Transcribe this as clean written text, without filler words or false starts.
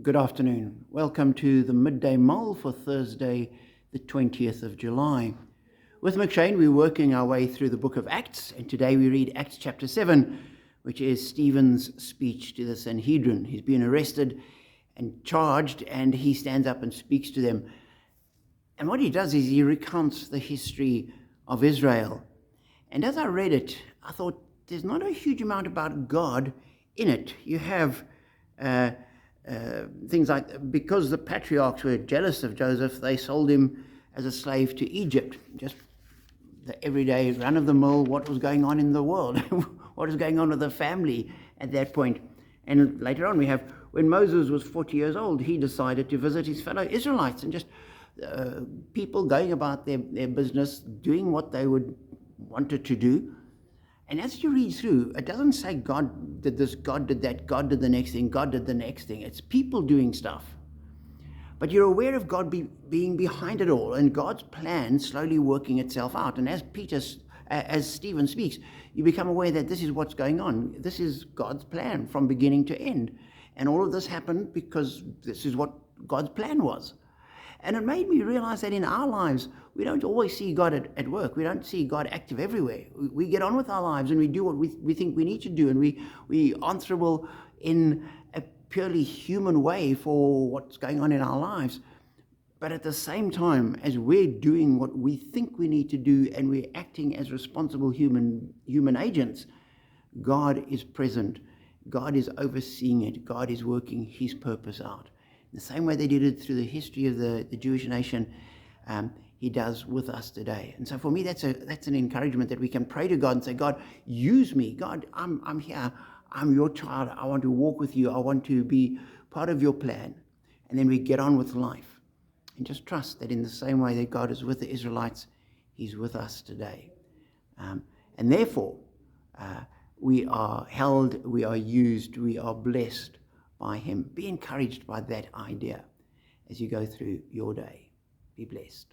Good afternoon. Welcome to the Midday Mull for Thursday, the 20th of July. With McShane, we're working our way through the book of Acts, and today we read Acts chapter 7, which is Stephen's speech to the Sanhedrin. He's been arrested and charged, and he stands up and speaks to them. And what he does is he recounts the history of Israel. And as I read it, I thought there's not a huge amount about God in it. You have things like, because the patriarchs were jealous of Joseph, they sold him as a slave to Egypt. Just the everyday run-of-the-mill, what was going on in the world, what was going on with the family at that point. And later on we have, when Moses was 40 years old, he decided to visit his fellow Israelites, and just people going about their business, doing what they wanted to do. And as you read through, it doesn't say God did this, God did that, God did the next thing, God did the next thing. It's people doing stuff. But you're aware of God being behind it all, and God's plan slowly working itself out. And as Stephen speaks, you become aware that this is what's going on. This is God's plan from beginning to end. And all of this happened because this is what God's plan was. And it made me realize that in our lives, we don't always see God at work. We don't see God active everywhere. We get on with our lives and we do what we think we need to do, and we answerable in a purely human way for what's going on in our lives. But at the same time, as we're doing what we think we need to do and we're acting as responsible human agents, God is present. God is overseeing it. God is working his purpose out. The same way they did it through the history of the Jewish nation, he does with us today. And so for me, that's an encouragement that we can pray to God and say, God, use me. God, I'm here. I'm your child. I want to walk with you. I want to be part of your plan. And then we get on with life. And just trust that in the same way that God is with the Israelites, he's with us today. And therefore, we are held, we are used, we are blessed by him. Be encouraged by that idea as you go through your day. Be blessed.